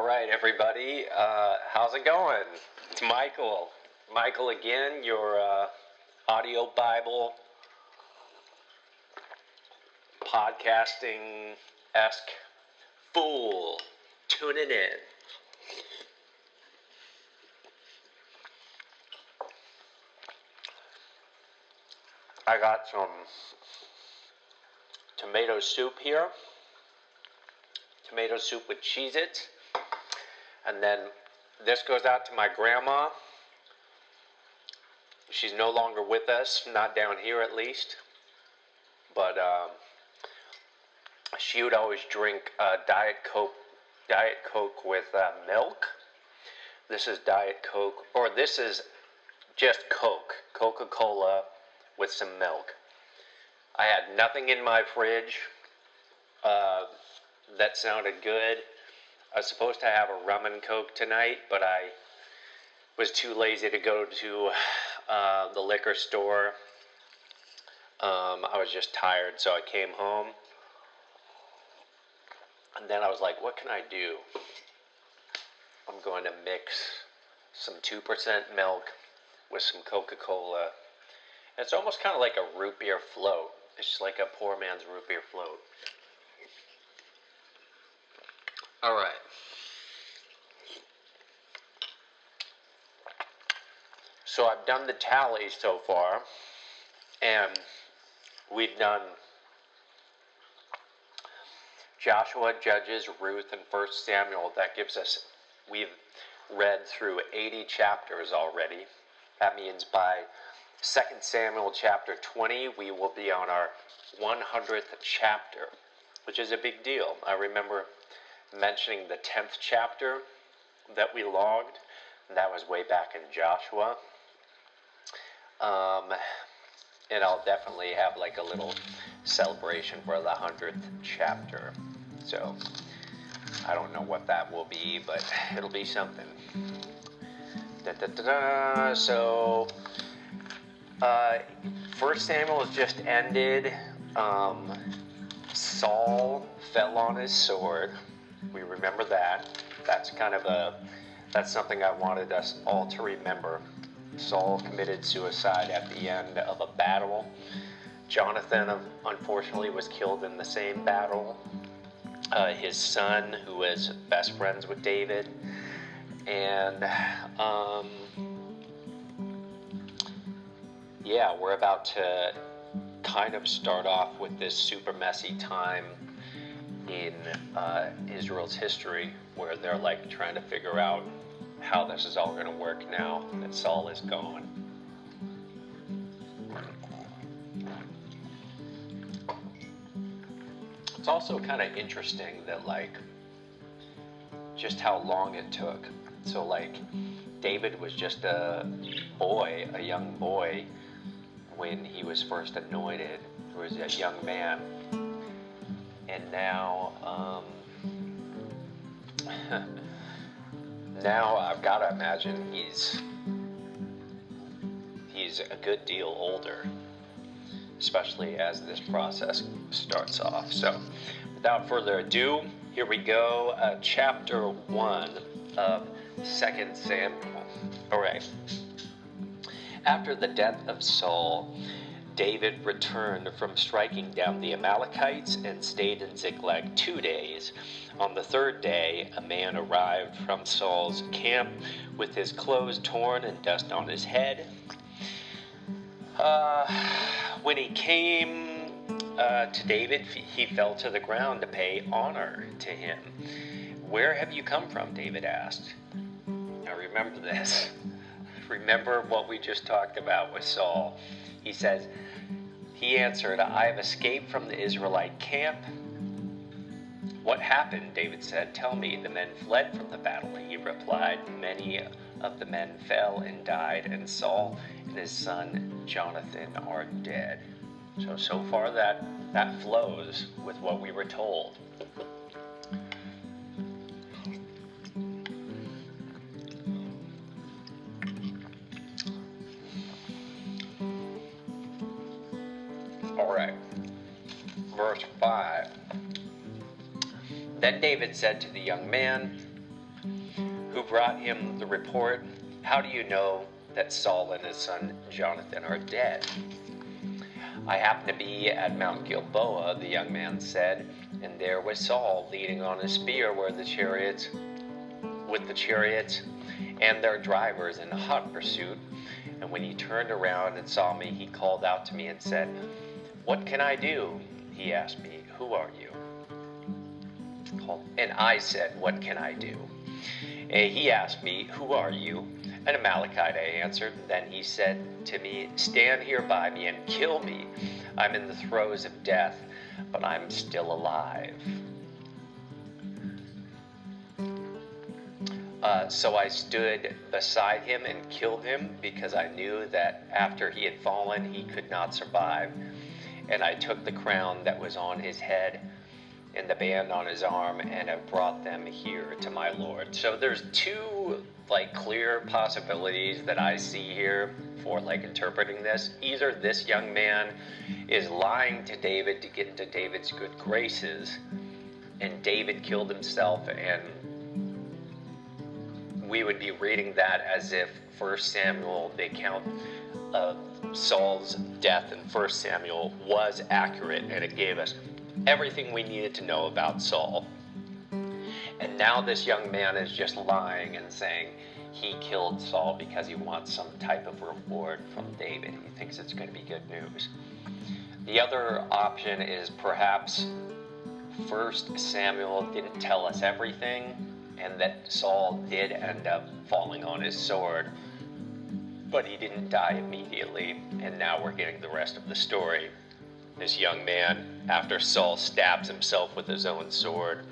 All right, everybody. How's it going? It's Michael. Michael again, your audio Bible podcasting-esque fool tuning in. I got some tomato soup here. Tomato soup with Cheez-Its. And then this goes out to my grandma. She's no longer with us, not down here at least. But she would always drink Diet Coke with milk. This is Diet Coke, or this is just Coke, Coca-cola with some milk. I had nothing in my fridge that sounded good. I was supposed to have a rum and Coke tonight, but I was too lazy to go to the liquor store. I was just tired, so I came home. And then I was like, what can I do? I'm going to mix some 2% milk with some Coca-Cola. It's almost kind of like a root beer float. It's just like a poor man's root beer float. All right. So I've done the tally so far, and we've done Joshua, Judges, Ruth, and 1 Samuel. That gives us, we've read through 80 chapters already. That means by 2 Samuel chapter 20, we will be on our 100th chapter, which is a big deal. I remember mentioning the 10th chapter that we logged, and that was way back in Joshua. And I'll definitely have like a little celebration for the 100th chapter. So I don't know what that will be, but it'll be something. So 1 Samuel has just ended. Saul fell on his sword. We remember that. That's something I wanted us all to remember. Saul committed suicide at the end of a battle. Jonathan, unfortunately, was killed in the same battle. His son, who was best friends with David. And, yeah, we're about to kind of start off with this super messy time in Israel's history, where they're like trying to figure out how this is all going to work now that Saul is gone. It's also kind of interesting that like just how long it took. So like David was just a young boy when he was first anointed. He was a young man. And now, now I've got to imagine he's a good deal older, especially as this process starts off. So, without further ado, here we go. Chapter 1 of 2 Samuel. All right. After the death of Saul, David returned from striking down the Amalekites and stayed in Ziklag 2 days. On the third day, a man arrived from Saul's camp with his clothes torn and dust on his head. When he came to David, he fell to the ground to pay honor to him. "Where have you come from?" David asked. Now remember this. Remember what we just talked about with Saul. He answered, "I have escaped from the Israelite camp." "What happened?" David said. "Tell me." "The men fled from the battle," he replied. "Many of the men fell and died, and Saul and his son Jonathan are dead." So far that flows with what we were told. All right. Verse 5. Then David said to the young man, Who brought him the report? How do you know that Saul and his son Jonathan are dead? I happened to be at Mount Gilboa, the young man said, and there was Saul leaning on a spear with the chariots and their drivers in hot pursuit. And when he turned around and saw me, he called out to me and said, "What can I do?" He asked me, "Who are you?" And I said, "What can I do?" He asked me, "Who are you?" "An Amalekite," I answered. Then he said to me, "Stand here by me and kill me. I'm in the throes of death, but I'm still alive." So I stood beside him and killed him, because I knew that after he had fallen, he could not survive. And I took the crown that was on his head and the band on his arm, and have brought them here to my Lord. So there's two clear possibilities that I see here for interpreting this. Either this young man is lying to David to get into David's good graces, and David killed himself, and we would be reading that as if 1 Samuel, the account of Saul's death in 1 Samuel, was accurate, and it gave us everything we needed to know about Saul. And now this young man is just lying and saying he killed Saul because he wants some type of reward from David. He thinks it's going to be good news. The other option is perhaps 1 Samuel didn't tell us everything, and that Saul did end up falling on his sword, but he didn't die immediately, and now we're getting the rest of the story. This young man, after Saul stabs himself with his own sword,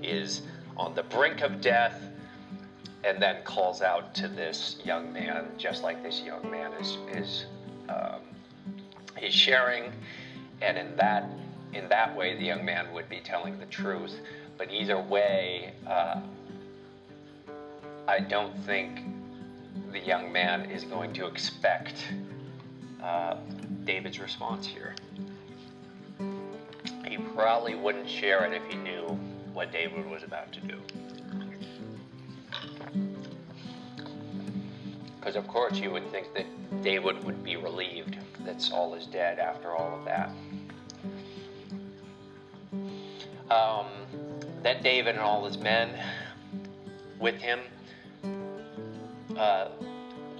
is on the brink of death, and then calls out to this young man, just like this young man is sharing, and in that way the young man would be telling the truth. But either way, I don't think the young man is going to expect David's response here. He probably wouldn't share it if he knew what David was about to do. Because of course you would think that David would be relieved that Saul is dead after all of that. Then David and all his men with him,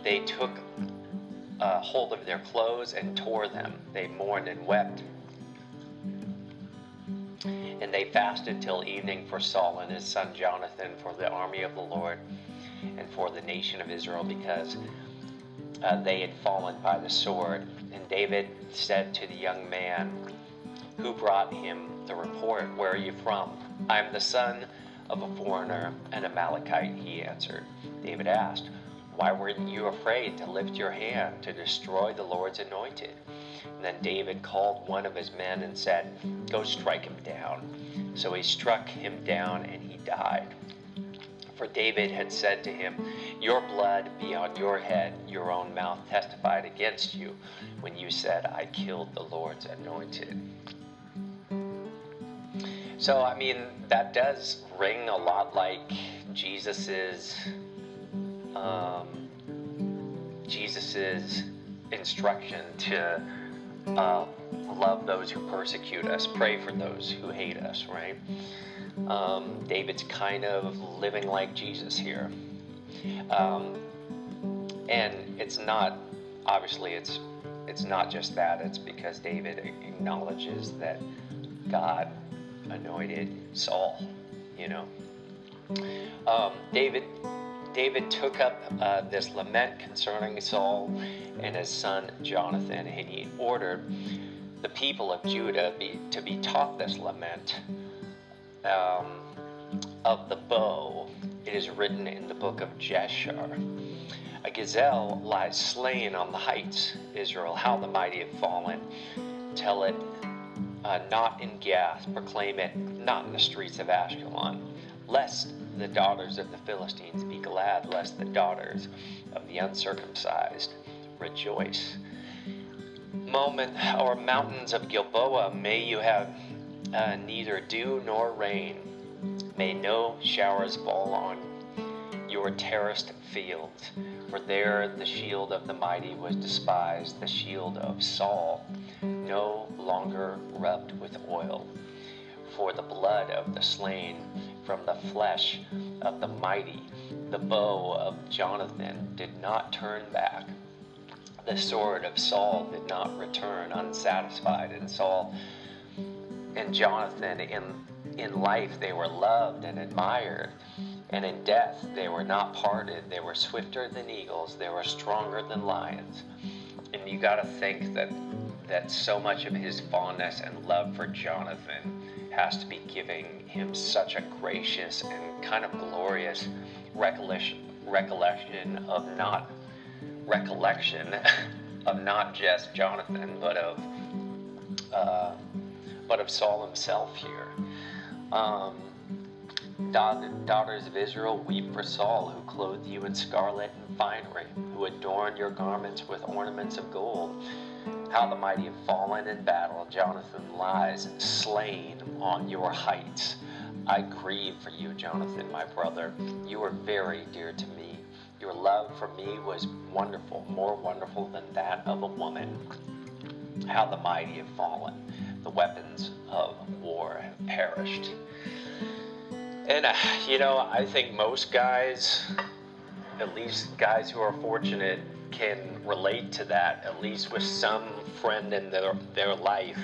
they took hold of their clothes and tore them. They mourned and wept. And they fasted till evening for Saul and his son Jonathan, for the army of the Lord, and for the nation of Israel, because they had fallen by the sword. And David said to the young man who brought him the report, "Where are you from?" "I am the son of a foreigner, an Amalekite," he answered. David asked, "Why weren't you afraid to lift your hand to destroy the Lord's anointed?" And then David called one of his men and said, "Go strike him down." So he struck him down, and he died. For David had said to him, "Your blood be on your head. Your own mouth testified against you when you said, 'I killed the Lord's anointed.'" So, that does ring a lot like Jesus's instruction to love those who persecute us, pray for those who hate us, right? David's kind of living like Jesus here. And it's not, obviously it's not just that, it's because David acknowledges that God anointed Saul, David took up this lament concerning Saul and his son Jonathan, and he ordered the people of Judah to be taught this lament of the bow. It is written in the book of Jeshar. "A gazelle lies slain on the heights, Israel, how the mighty have fallen. Tell it not in Gath, proclaim it not in the streets of Ashkelon, lest the daughters of the Philistines be glad, lest the daughters of the uncircumcised rejoice. Mountains of Gilboa, may you have neither dew nor rain. May no showers fall on were terraced fields, for there the shield of the mighty was despised, the shield of Saul, no longer rubbed with oil. For the blood of the slain from the flesh of the mighty, the bow of Jonathan did not turn back. The sword of Saul did not return unsatisfied, and Saul and Jonathan in life they were loved and admired, and in death they were not parted. They were swifter than eagles, they were stronger than lions. And you got to think that so much of his fondness and love for Jonathan has to be giving him such a gracious and kind of glorious recollection of not just Jonathan, but of Saul himself here. Daughters of Israel, weep for Saul, who clothed you in scarlet and finery, who adorned your garments with ornaments of gold. How the mighty have fallen in battle. Jonathan lies slain on your heights. I grieve for you, Jonathan, my brother. You were very dear to me. Your love for me was wonderful, more wonderful than that of a woman. How the mighty have fallen. The weapons of war have perished. And, I think most guys, at least guys who are fortunate, can relate to that, at least with some friend in their life,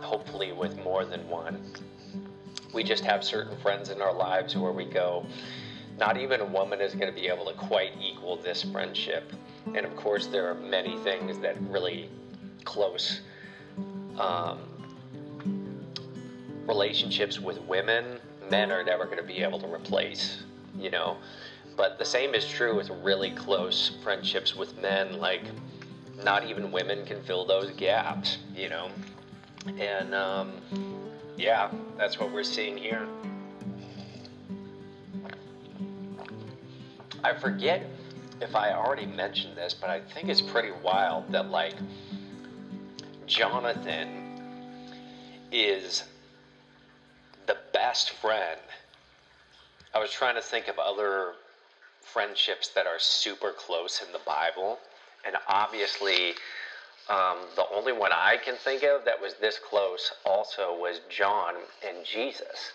hopefully with more than one. We just have certain friends in our lives where we go, not even a woman is going to be able to quite equal this friendship. And of course there are many things that really close relationships with women, men are never going to be able to replace, But the same is true with really close friendships with men. Like, not even women can fill those gaps, And, yeah, that's what we're seeing here. I forget if I already mentioned this, but I think it's pretty wild that, Jonathan is the best friend. I was trying to think of other friendships that are super close in the Bible, and obviously the only one I can think of that was this close also was John and Jesus.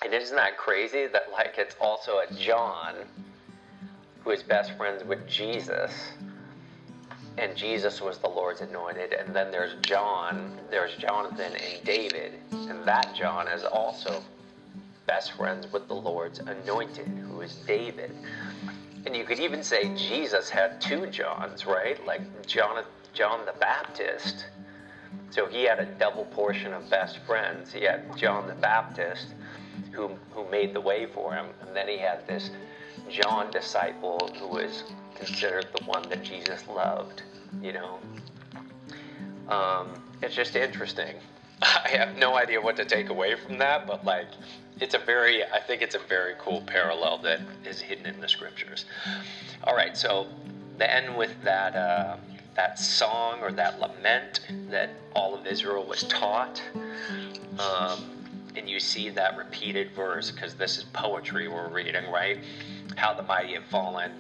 And isn't that crazy that it's also a John who is best friends with Jesus, and Jesus was the Lord's anointed, and then there's Jonathan and David, and that John is also best friends with the Lord's anointed, who is David. And you could even say Jesus had two Johns, right? Like John the Baptist. So he had a double portion of best friends. He had John the Baptist, who made the way for him, and then he had this John disciple who was considered the one that Jesus loved, It's just interesting. I have no idea what to take away from that, but I think it's a very cool parallel that is hidden in the scriptures. All right, so then with that song or that lament that all of Israel was taught, and you see that repeated verse, because this is poetry we're reading, right? How the mighty have fallen.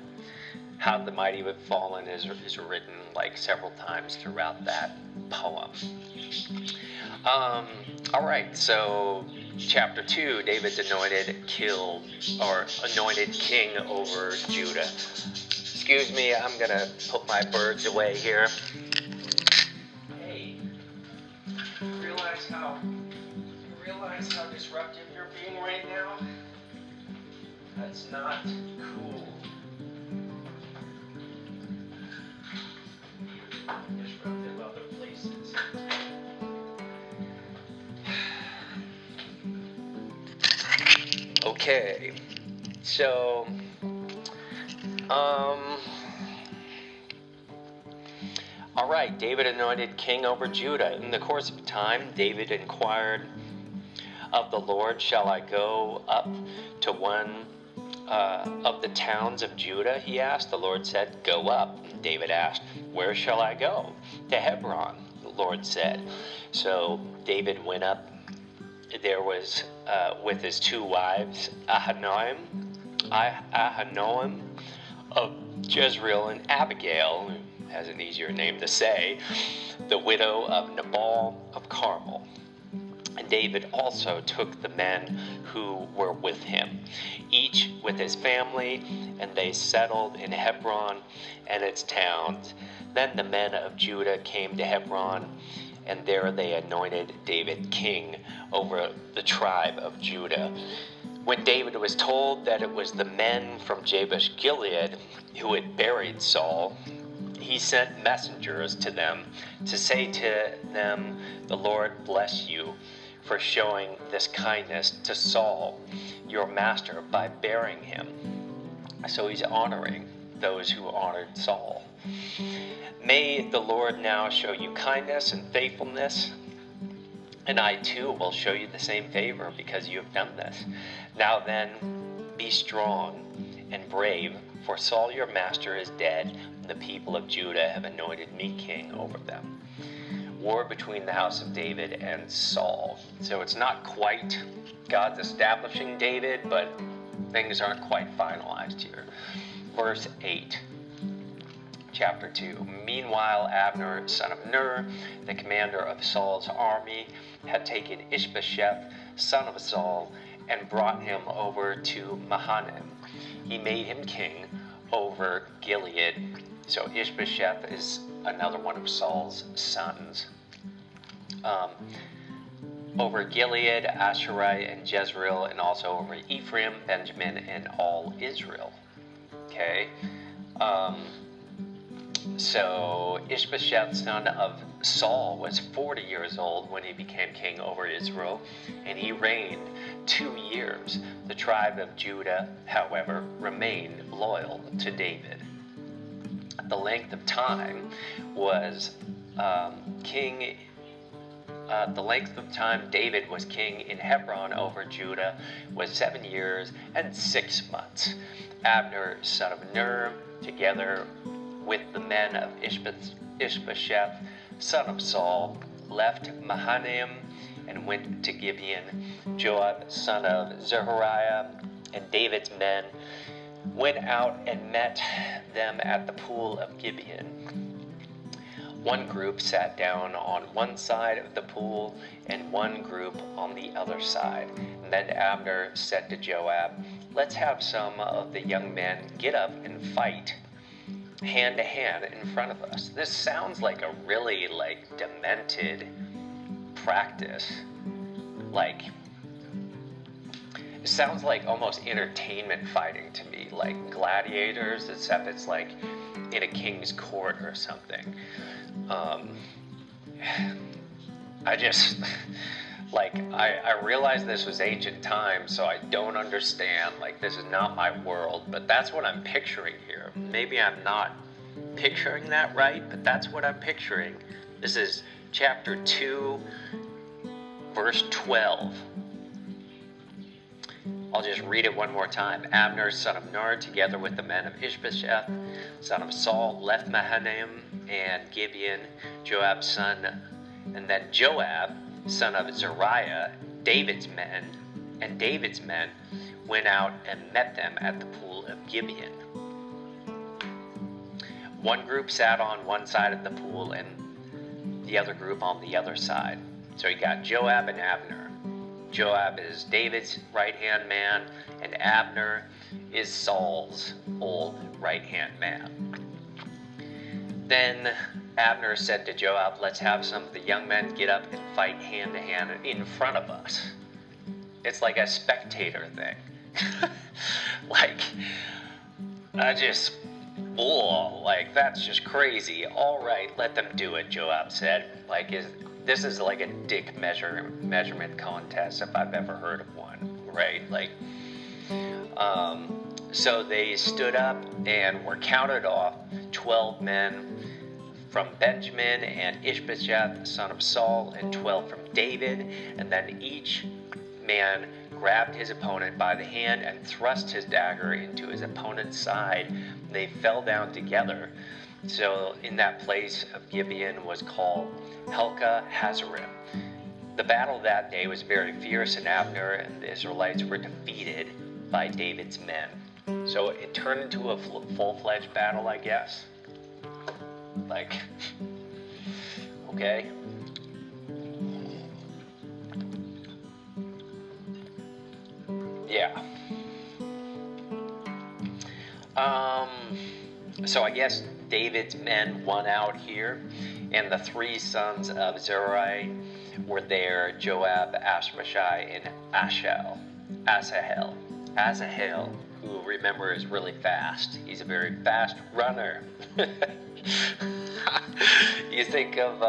How the mighty have fallen is written several times throughout that poem. All right, so chapter 2, David's anointed king over Judah. Excuse me, I'm gonna put my birds away here. Hey, you realize how disruptive you're being right now? That's not cool. Disruptive other places. Okay, so, all right, David anointed king over Judah. In the course of time, David inquired of the Lord, shall I go up to one of the towns of Judah? He asked. The Lord said, go up. David asked, where shall I go? To Hebron, the Lord said. So David went up. There was with his two wives, Ahinoam, Ahinoam of Jezreel, and Abigail, who has an easier name to say, the widow of Nabal of Carmel. And David also took the men who were with him, each with his family, and they settled in Hebron and its towns. Then the men of Judah came to Hebron, and there they anointed David king over the tribe of Judah. When David was told that it was the men from Jabesh Gilead who had buried Saul, he sent messengers to them to say to them, "The Lord bless you for showing this kindness to Saul, your master, by burying him." So he's honoring those who honored Saul. "May the Lord now show you kindness and faithfulness, and I too will show you the same favor because you have done this. Now then, be strong and brave, for Saul your master is dead, and the people of Judah have anointed me king over them." War between the house of David and Saul. So it's not quite God's establishing David, but things aren't quite finalized here. Verse 8. Chapter 2. Meanwhile, Abner, son of Ner, the commander of Saul's army, had taken Ishbosheth, son of Saul, and brought him over to Mahanaim. He made him king over Gilead. So Ishbosheth is another one of Saul's sons. Over Gilead, Asherai, and Jezreel, and also over Ephraim, Benjamin, and all Israel. Okay. So Ishbosheth, son of Saul, was 40 years old when he became king over Israel, and he reigned 2 years. The tribe of Judah, however, remained loyal to David. The length of time was the length of time David was king in Hebron over Judah was 7 years and 6 months. Abner, son of Ner, together with the men of Ishbosheth, son of Saul, left Mahanaim and went to Gibeon. Joab, son of Zeruiah, and David's men went out and met them at the pool of Gibeon. One group sat down on one side of the pool and one group on the other side. And then Abner said to Joab, "Let's have some of the young men get up and fight hand to hand in front of us." This sounds like a really demented practice. It sounds like almost entertainment fighting to me, like gladiators, except it's like in a king's court or something. I realize this was ancient times, so I don't understand. This is not my world, but that's what I'm picturing here. Maybe I'm not picturing that right, but that's what I'm picturing. This is chapter 2, verse 12. I'll just read it one more time. Abner, son of Ner, together with the men of Ishbosheth, son of Saul, left Mahanaim and Gibeon. Joab, and then Joab, son of Zeruiah, David's men went out and met them at the pool of Gibeon. One group sat on one side of the pool and the other group on the other side. So you got Joab and Abner. Joab is David's right-hand man, and Abner is Saul's old right-hand man. Then Abner said to Joab, "Let's have some of the young men get up and fight hand-to-hand in front of us." It's like a spectator thing. That's just crazy. "All right, let them do it," Joab said. This is like a dick measurement contest if I've ever heard of one, right? So they stood up and were counted off, 12 men from Benjamin and Ishbosheth, son of Saul, and 12 from David. And then each man grabbed his opponent by the hand and thrust his dagger into his opponent's side. They fell down together. So in that place of Gibeon was called Helka Hazarim. The battle that day was very fierce, and Abner and the Israelites were defeated by David's men. So it turned into a full-fledged battle, I guess. Like, okay. Yeah. So I guess David's men won out here, and the three sons of Zeruiah were there: Joab, Ashbashai, and Asahel, who, remember, is really fast. He's a very fast runner. You think of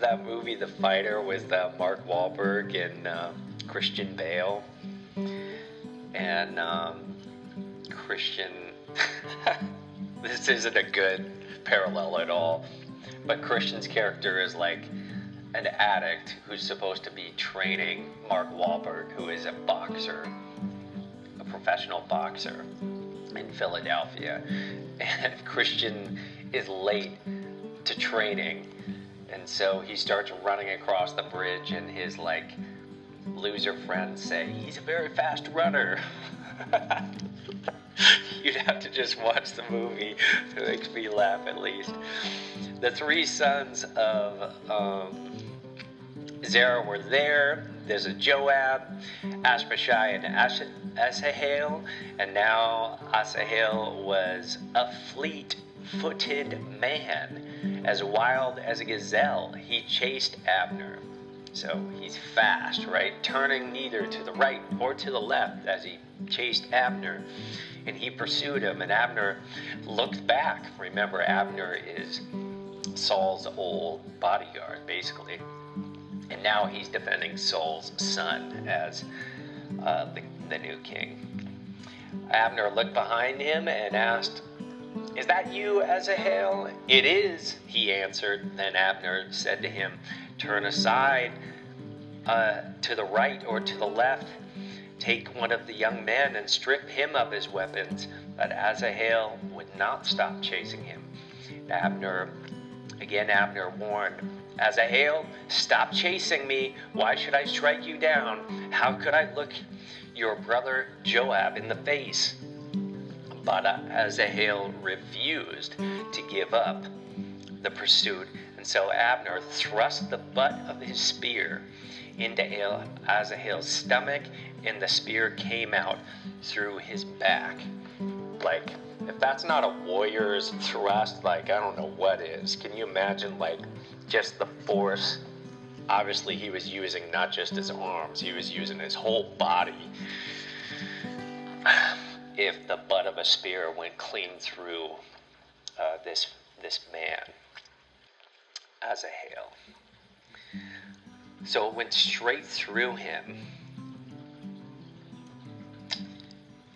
that movie, The Fighter, with Mark Wahlberg and Christian Bale, and Christian. This isn't a good parallel at all, but Christian's character is like an addict who's supposed to be training Mark Wahlberg, who is a boxer, a professional boxer in Philadelphia, and Christian is late to training, and so he starts running across the bridge, and his like loser friends say he's a very fast runner. You'd have to just watch the movie. It makes me laugh, at least. The three sons of Zerah were there. There's a Joab, Ashbashai, and Asahel. And now Asahel was a fleet-footed man, as wild as a gazelle. He chased Abner. So he's fast, right? Turning neither to the right or to the left as he chased Abner. And he pursued him, and Abner looked back. Remember, Abner is Saul's old bodyguard, basically. And now he's defending Saul's son as the new king. Abner looked behind him and asked, "Is that you, Asahel?" "It is," he answered. Then Abner said to him, "Turn aside to the right or to the left. Take one of the young men and strip him of his weapons." But Asahel would not stop chasing him. Abner warned, "Asahel, stop chasing me. Why should I strike you down? How could I look your brother Joab in the face?" But Asahel refused to give up the pursuit, and so Abner thrust the butt of his spear into Asahel's stomach, and the spear came out through his back. Like, if that's not a warrior's thrust, like, I don't know what is. Can you imagine, like, just the force? Obviously, he was using not just his arms, he was using his whole body. If the butt of a spear went clean through this man, Asahel. So it went straight through him,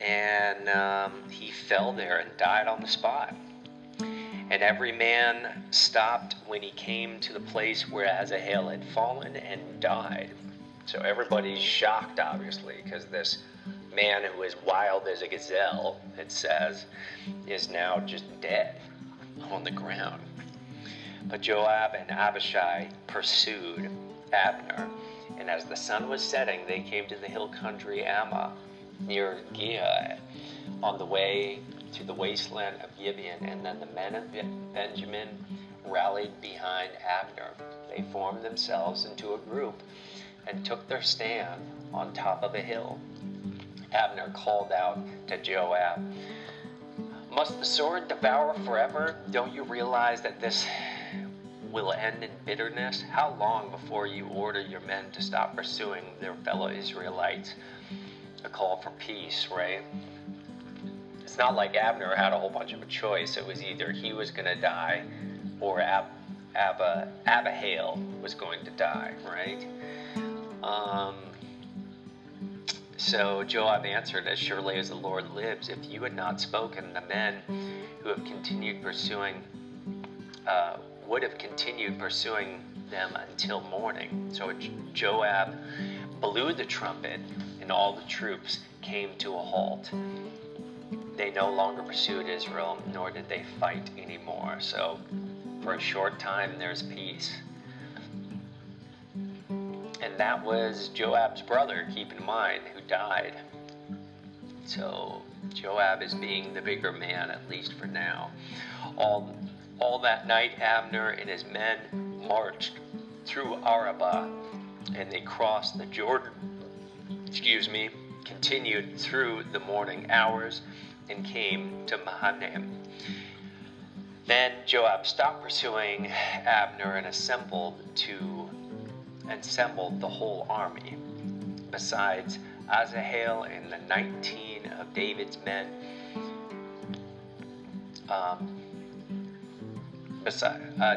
and he fell there and died on the spot. And every man stopped when he came to the place where Asahel had fallen and died. So everybody's shocked, obviously, because this man who is wild as a gazelle, it says, is now just dead on the ground. But Joab and Abishai pursued Abner, and as the sun was setting, they came to the hill country Ammah, near Giah, on the way to the wasteland of Gibeon. And then the men of Benjamin rallied behind Abner. They formed themselves into a group and took their stand on top of a hill. Abner called out to Joab, "Must the sword devour forever? Don't you realize that this will end in bitterness? How long before you order your men to stop pursuing their fellow Israelites?" A call for peace, right? It's not like Abner had a whole bunch of a choice. It was either he was going to die or Abihail was going to die, right? So Joab answered, "As surely as the Lord lives, if you had not spoken, the men who have continued pursuing would have continued pursuing them until morning." So Joab blew the trumpet, and all the troops came to a halt. They no longer pursued Israel, nor did they fight anymore. So for a short time, there's peace. And that was Joab's brother, keep in mind, who died. So Joab is being the bigger man, at least for now. All that night, Abner and his men marched through Arabah, and they crossed the Jordan, continued through the morning hours, and came to Mahanaim. Then Joab stopped pursuing Abner and assembled the whole army. Besides Asahel and the 19 of David's men,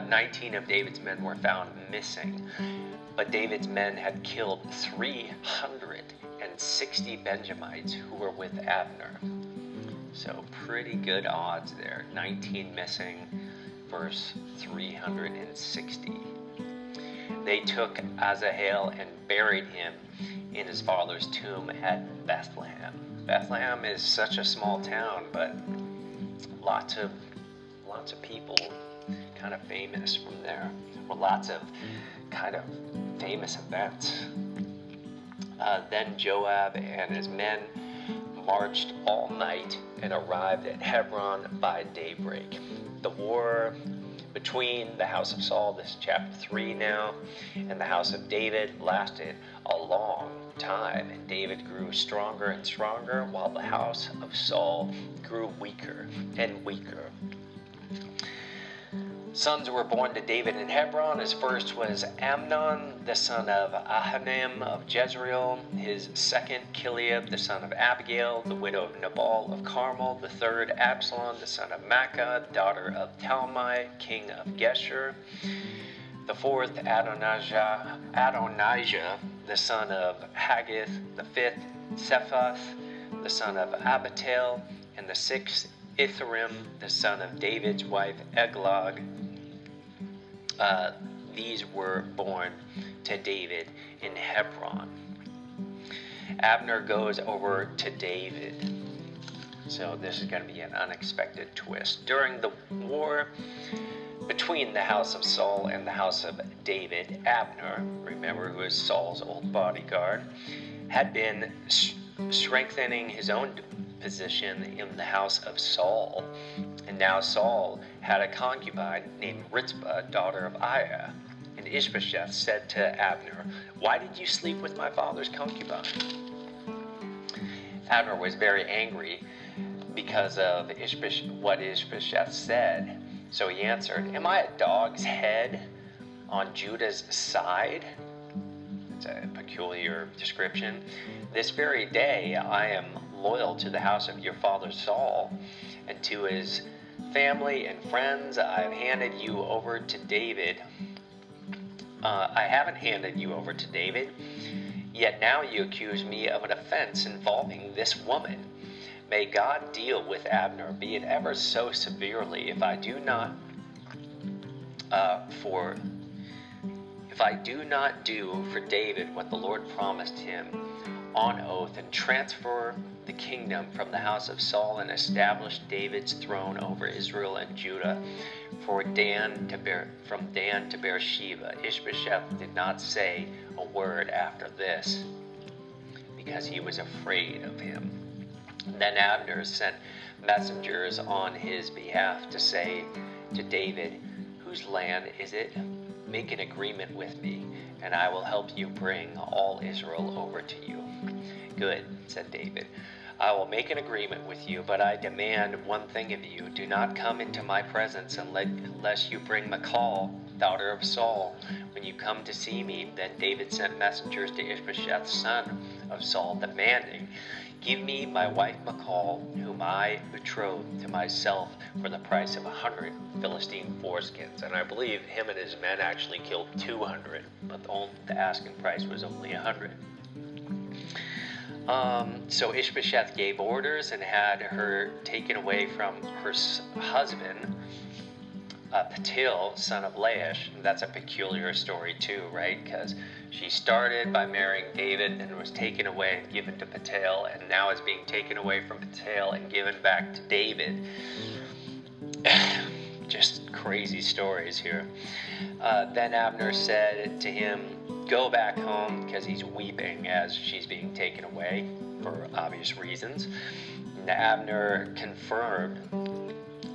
19 of David's men were found missing, but David's men had killed 360 Benjamites who were with Abner. So pretty good odds there. 19 missing versus 360. They took Asahel and buried him in his father's tomb at Bethlehem. Bethlehem is such a small town, but lots of people kind of famous from there. Or lots of kind of famous events. Then Joab and his men marched all night and arrived at Hebron by daybreak. The war between the house of Saul, this is chapter 3 now, and the house of David lasted a long time, and David grew stronger and stronger, while the house of Saul grew weaker and weaker. Sons were born to David in Hebron. His first was Amnon, the son of Ahinoam of Jezreel. His second, Chileab, the son of Abigail, the widow of Nabal of Carmel. The third, Absalom, the son of Maacah, daughter of Talmai, king of Geshur. The fourth, Adonijah, the son of Haggith. The fifth, Sephath, the son of Abital. And the sixth, Ithream, the son of David's wife Eglag. These were born to David in Hebron. Abner goes over to David. So this is going to be an unexpected twist. During the war between the house of Saul and the house of David, Abner, remember, who is Saul's old bodyguard, had been strengthening his own position in the house of Saul. And now Saul had a concubine named Ritzpah, daughter of Aiah. And Ishbosheth said to Abner, "Why did you sleep with my father's concubine?" Abner was very angry because of what Ishbosheth said. So he answered, "Am I a dog's head on Judah's side?" It's a peculiar description. "This very day I am loyal to the house of your father Saul, and to his family and friends. I have handed you over to David. I haven't handed you over to David, yet now you accuse me of an offense involving this woman. May God deal with Abner, be it ever so severely, if I do not do for David what the Lord promised him on oath, and transfer the kingdom from the house of Saul, and establish David's throne over Israel and Judah from Dan to Beersheba." Ishbosheth did not say a word after this, because he was afraid of him. Then Abner sent messengers on his behalf to say to David, "Whose land is it? Make an agreement with me, and I will help you bring all Israel over to you." "Good," said David. "I will make an agreement with you, but I demand one thing of you. Do not come into my presence unless you bring Michal, daughter of Saul, when you come to see me." Then David sent messengers to Ishbosheth, son of Saul, demanding, "Give me my wife Michal, whom I betrothed to myself for the price of 100 Philistine foreskins." And I believe him and his men actually killed 200, but the asking price was only 100. So Ishbosheth gave orders and had her taken away from her husband, Patil, son of Laish. That's a peculiar story too, right? Because she started by marrying David and was taken away and given to Patil, and now is being taken away from Patil and given back to David. Just crazy stories here. Then Abner said to him, "Go back home," because he's weeping as she's being taken away for obvious reasons. And Abner confirmed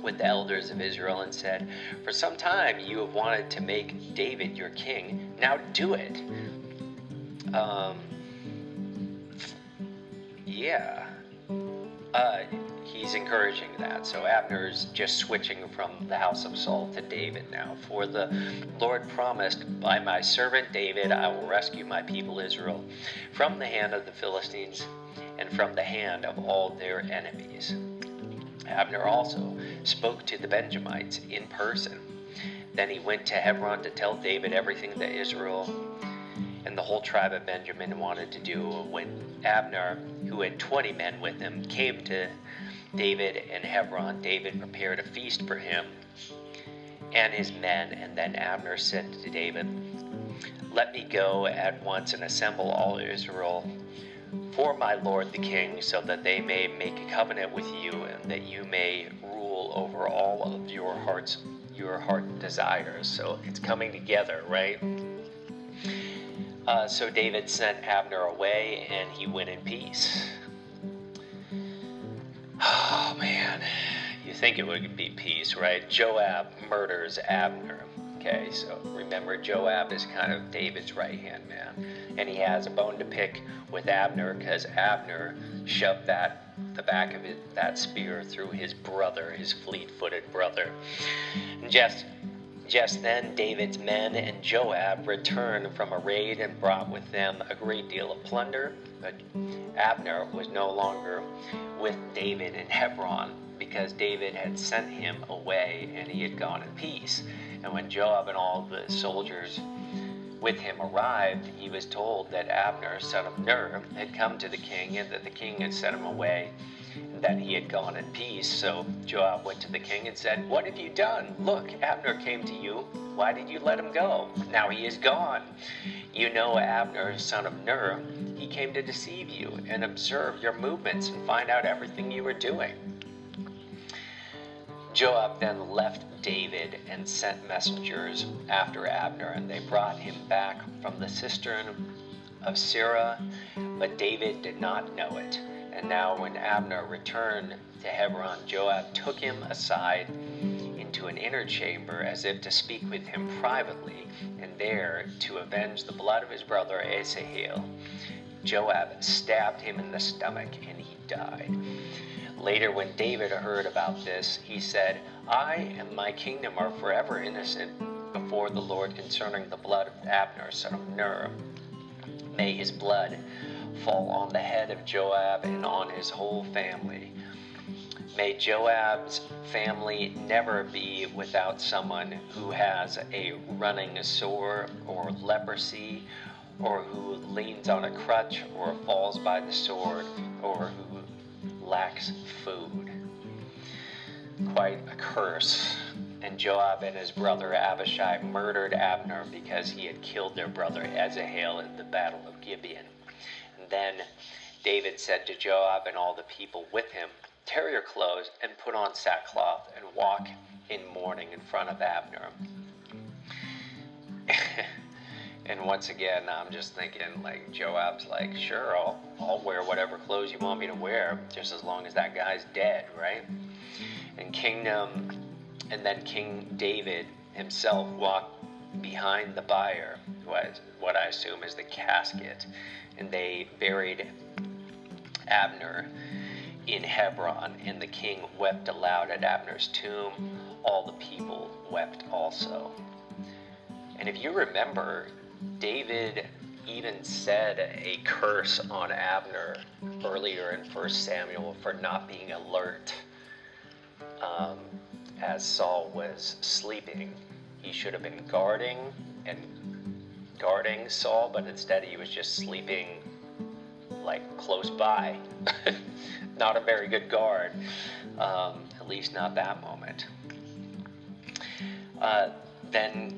with the elders of Israel and said, "For some time you have wanted to make David your king. Now do it." He's encouraging that. So Abner's just switching from the house of Saul to David now. "For the Lord promised, by my servant David, I will rescue my people Israel from the hand of the Philistines and from the hand of all their enemies." Abner also spoke to the Benjamites in person. Then he went to Hebron to tell David everything that Israel and the whole tribe of Benjamin wanted to do. When Abner, who had 20 men with him, came to David in Hebron, David prepared a feast for him and his men. And then Abner said to David, "Let me go at once and assemble all Israel for my lord the king, so that they may make a covenant with you, and that you may rule over all of your heart desires." So it's coming together, right? So David sent Abner away, and he went in peace. Oh man, you think it would be peace, right? Joab murders Abner. Okay, so remember, Joab is kind of David's right-hand man, and he has a bone to pick with Abner because Abner shoved the back of that spear through his brother, his fleet-footed brother. And just then, David's men and Joab returned from a raid and brought with them a great deal of plunder. But Abner was no longer with David in Hebron, because David had sent him away and he had gone in peace. And when Joab and all the soldiers with him arrived, he was told that Abner, son of Ner, had come to the king, and that the king had sent him away, and that he had gone in peace. So Joab went to the king and said, "What have you done? Look, Abner came to you. Why did you let him go? Now he is gone. You know Abner, son of Ner. He came to deceive you and observe your movements and find out everything you were doing." Joab then left David and sent messengers after Abner, and they brought him back from the cistern of Sirah, but David did not know it. And now when Abner returned to Hebron, Joab took him aside into an inner chamber as if to speak with him privately, and there, to avenge the blood of his brother Asahel, Joab stabbed him in the stomach, and he died. Later, when David heard about this, he said, "I and my kingdom are forever innocent before the Lord concerning the blood of Abner, son of Ner. May his blood fall on the head of Joab and on his whole family. May Joab's family never be without someone who has a running sore or leprosy, or who leans on a crutch, or falls by the sword, or who lacks food." Quite a curse. And Joab and his brother Abishai murdered Abner because he had killed their brother Asahel in the battle of Gibeon. And then David said to Joab and all the people with him, "Tear your clothes and put on sackcloth and walk in mourning in front of Abner." And once again, I'm just thinking, like, Joab's like, "Sure, I'll wear whatever clothes you want me to wear, just as long as that guy's dead," right? And then King David himself walked behind the bier, what I assume is the casket, and they buried Abner in Hebron, and the king wept aloud at Abner's tomb. All the people wept also. And if you remember, David even said a curse on Abner earlier in 1 Samuel for not being alert as Saul was sleeping. He should have been guarding Saul, but instead he was just sleeping like close by. Not a very good guard, at least not that moment. Then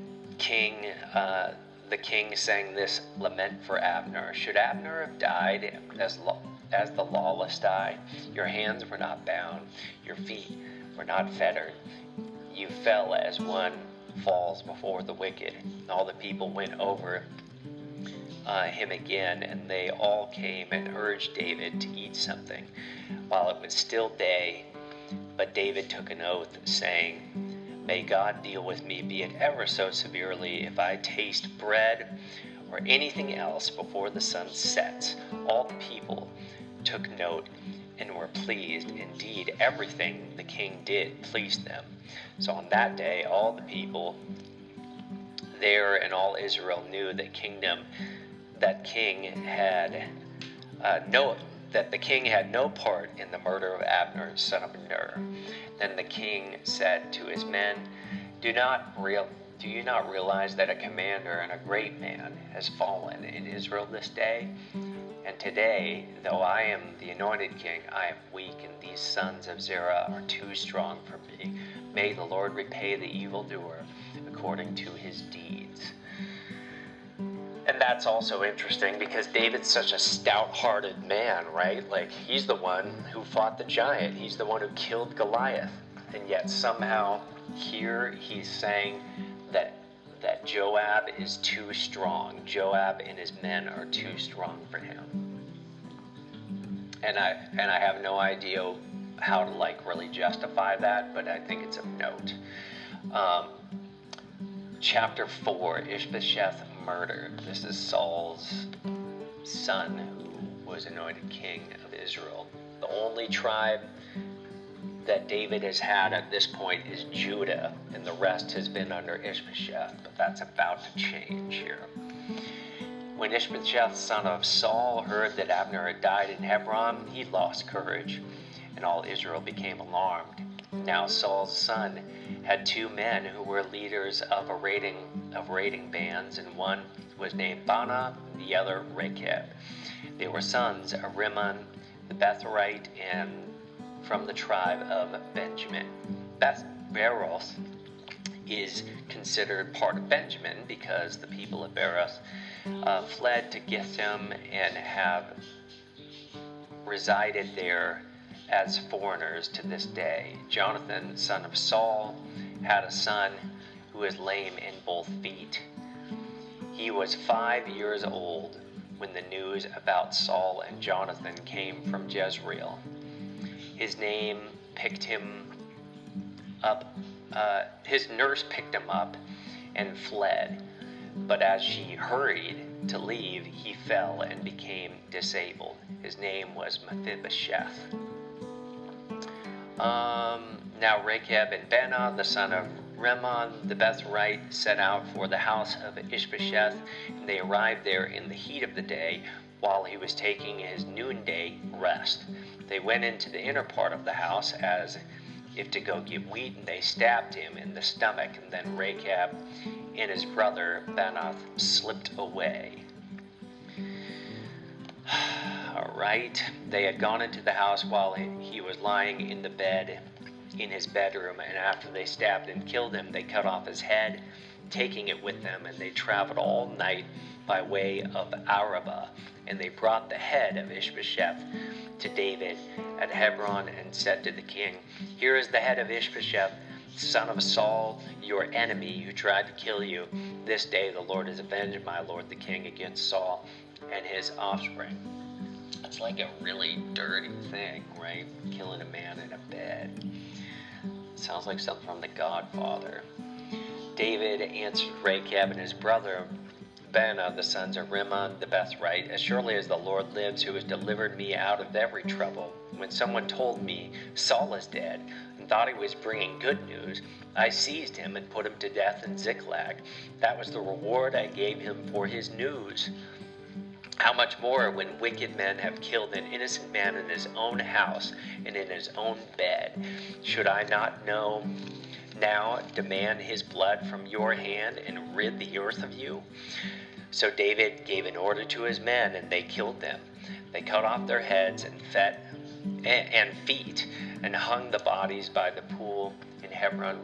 the king sang this lament for Abner. "Should Abner have died as the lawless die? Your hands were not bound, your feet were not fettered. You fell as one falls before the wicked." All the people went over him again, and they all came and urged David to eat something while it was still day. But David took an oath, saying, "May God deal with me, be it ever so severely, if I taste bread or anything else before the sun sets." All the people took note and were pleased. Indeed, everything the king did pleased them. So on that day, all the people there and all Israel knew that the king had no part in the murder of Abner, son of Ner. Then the king said to his men, Do you not realize that a commander and a great man has fallen in Israel this day? And today, though I am the anointed king, I am weak, and these sons of Zerah are too strong for me. May the Lord repay the evildoer according to his deeds. And that's also interesting because David's such a stout-hearted man, right? Like, he's the one who fought the giant. He's the one who killed Goliath. And yet somehow here he's saying that Joab is too strong. Joab and his men are too strong for him. And I have no idea how to really justify that, but I think it's of note. Chapter 4, Ishbosheth murdered. This is Saul's son who was anointed king of Israel. The only tribe that David has had at this point is Judah, and the rest has been under Ishbosheth, but that's about to change here. When Ishbosheth, son of Saul, heard that Abner had died in Hebron, he lost courage, and all Israel became alarmed. Now Saul's son had two men who were leaders of raiding bands, and one was named Baanah, and the other Rechab. They were sons of Rimmon the Betherite, and from the tribe of Benjamin. Beroth is considered part of Benjamin because the people of Beroth fled to Githim and have resided there as foreigners to this day. Jonathan, son of Saul, had a son who was lame in both feet. He was 5 years old when the news about Saul and Jonathan came from Jezreel. His nurse picked him up and fled, but as she hurried to leave, he fell and became disabled. His name was Mephibosheth. Now Rechab and Baanah, the son of Rimmon the Betherite, set out for the house of Ishbosheth, and they arrived there in the heat of the day while he was taking his noonday rest. They went into the inner part of the house as if to go get wheat, and they stabbed him in the stomach, and then Rechab and his brother Baanah slipped away. All right, they had gone into the house while he was lying in the bed in his bedroom, and after they stabbed and killed him, they cut off his head, taking it with them, and they traveled all night by way of Arabah, and they brought the head of Ishbosheth to David at Hebron and said to the king, "Here is the head of Ishbosheth, son of Saul, your enemy, who tried to kill you. This day the Lord has avenged my lord the king against Saul and his offspring." It's like a really dirty thing, right? Killing a man in a bed. Sounds like something from The Godfather. David answered Rechab and his brother Baanah, the sons of Rimmon the Betherite, "As surely as the Lord lives, who has delivered me out of every trouble, when someone told me Saul is dead and thought he was bringing good news, I seized him and put him to death in Ziklag. That was the reward I gave him for his news. How much more when wicked men have killed an innocent man in his own house and in his own bed? Should I not now demand his blood from your hand and rid the earth of you?" So David gave an order to his men, and they killed them. They cut off their heads and feet and hung the bodies by the pool in Hebron.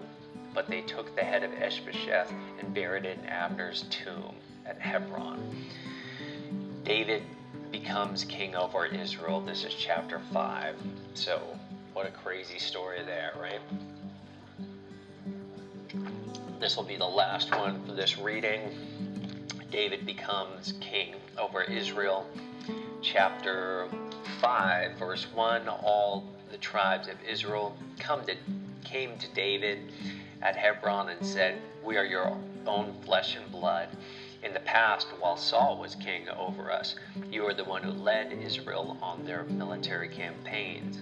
But they took the head of Ishbosheth and buried it in Abner's tomb at Hebron. David becomes king over Israel. This is chapter 5. So, what a crazy story there, right? This will be the last one for this reading. David becomes king over Israel. Chapter 5, verse 1, all the tribes of Israel came to David at Hebron and said, "We are your own flesh and blood. In the past, while Saul was king over us, you are the one who led Israel on their military campaigns.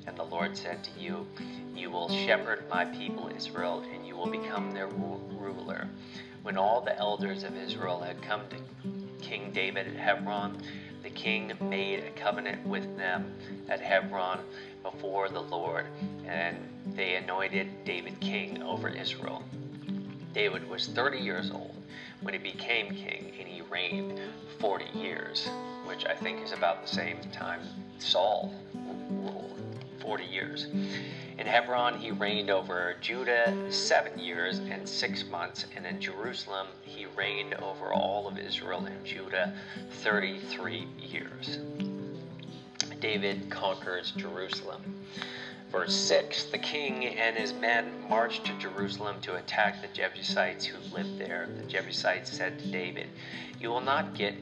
And the Lord said to you, you will shepherd my people Israel, and you will become their ruler." When all the elders of Israel had come to King David at Hebron, the king made a covenant with them at Hebron before the Lord, and they anointed David king over Israel. David was 30 years old when he became king, and he reigned 40 years, which I think is about the same time Saul ruled, 40 years. In Hebron, he reigned over Judah 7 years and 6 months, and in Jerusalem, he reigned over all of Israel and Judah 33 years. David conquers Jerusalem. Verse 6, the king and his men marched to Jerusalem to attack the Jebusites who lived there. The Jebusites said to David, You will not get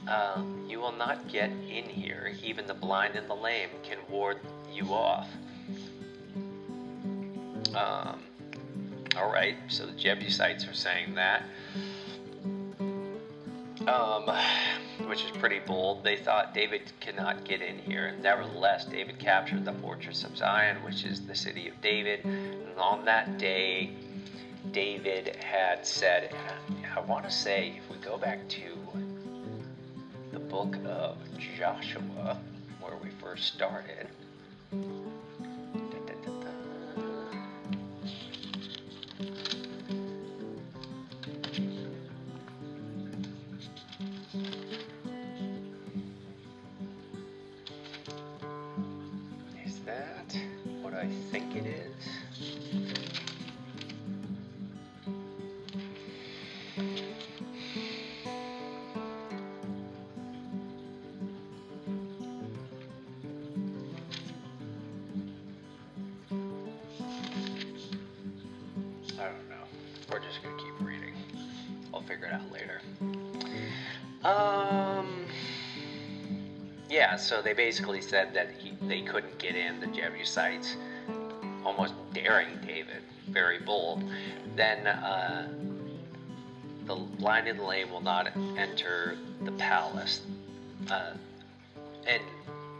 in here. Even the blind and the lame can ward you off. All right, so the Jebusites are saying that, which is pretty bold. They thought David cannot get in here. Nevertheless, David captured the fortress of Zion, which is the city of David. And on that day, David had said, I want to say, if we go back to the book of Joshua, where we first started, is that what I think it is? I don't know. We're just going to keep reading. I'll figure it out later. Yeah, so they basically said that they couldn't get in, the Jebusites, almost daring David, very bold. Then the blind and the lame will not enter the palace.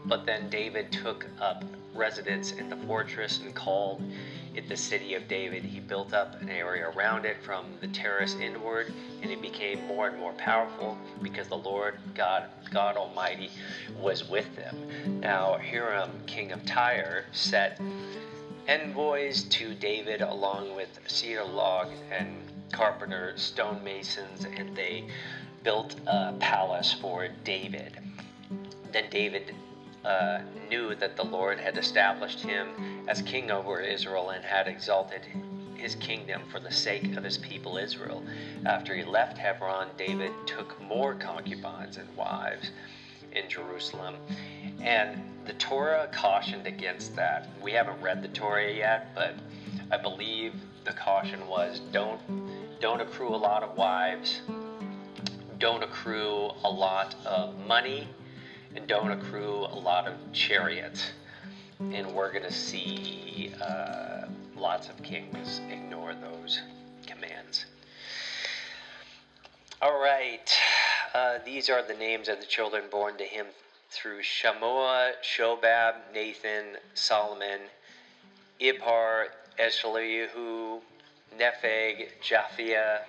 But then David took up residence in the fortress and called it the city of David. He built up an area around it from the terrace inward, and it became more and more powerful because the Lord God Almighty was with them. Now Hiram, king of Tyre, sent envoys to David along with cedar log and carpenter stonemasons, and they built a palace for David. Then David knew that the Lord had established him as king over Israel and had exalted his kingdom for the sake of his people Israel. After he left Hebron, David took more concubines and wives in Jerusalem, and the Torah cautioned against that. We haven't read the Torah yet, but I believe the caution was don't accrue a lot of wives, don't accrue a lot of money, and don't accrue a lot of chariots. And we're going to see lots of kings ignore those commands. All right, these are the names of the children born to him through Shammua, Shobab, Nathan, Solomon, Ibhar, Eshalihu, Nepheg, Japhia,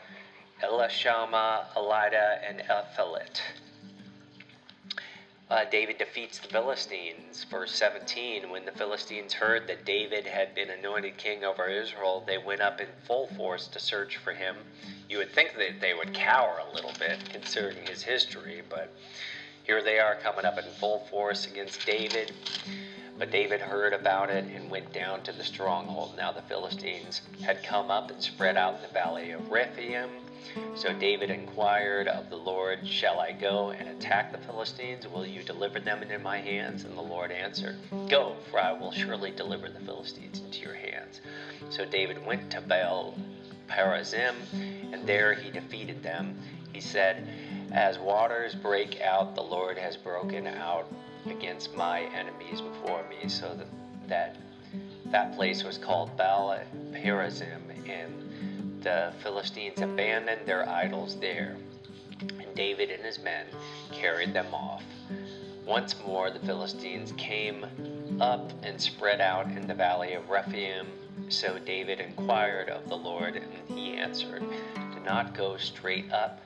Elishama, Elida, and Ephelet. David defeats the Philistines. Verse 17, when the Philistines heard that David had been anointed king over Israel, they went up in full force to search for him. You would think that they would cower a little bit, considering his history, but here they are coming up in full force against David. But David heard about it and went down to the stronghold. Now the Philistines had come up and spread out in the valley of Rephaim. So David inquired of the Lord, shall I go and attack the Philistines? Will you deliver them into my hands? And the Lord answered, go, for I will surely deliver the Philistines into your hands. So David went to Baal Perazim, and there he defeated them. He said, "As waters break out, the Lord has broken out against my enemies before me." So that place was called Baal Perazim, and the Philistines abandoned their idols there. And David and his men carried them off. Once more the Philistines came up and spread out in the valley of Rephaim. So David inquired of the Lord, and he answered, "Do not go straight up,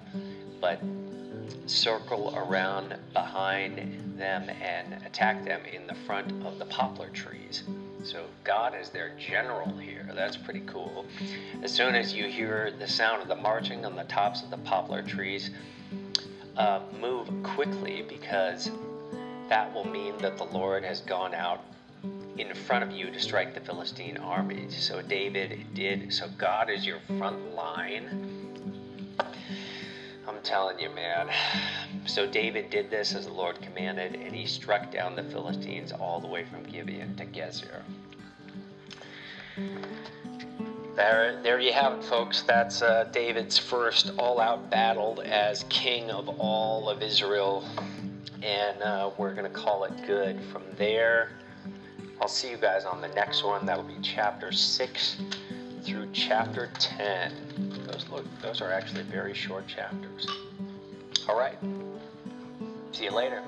but circle around behind them and attack them in the front of the poplar trees." So God is their general here. That's pretty cool. As soon as you hear the sound of the marching on the tops of the poplar trees, move quickly, because that will mean that the Lord has gone out in front of you to strike the Philistine armies. So David did. So God is your front line. I'm telling you, man. So David did this as the Lord commanded, and he struck down the Philistines all the way from Gibeon to Gezer. There you have it, folks. That's David's first all-out battle as king of all of Israel, and we're going to call it good from there. I'll see you guys on the next one. That'll be chapter 6 through chapter 10. Those are actually very short chapters. All right. See you later.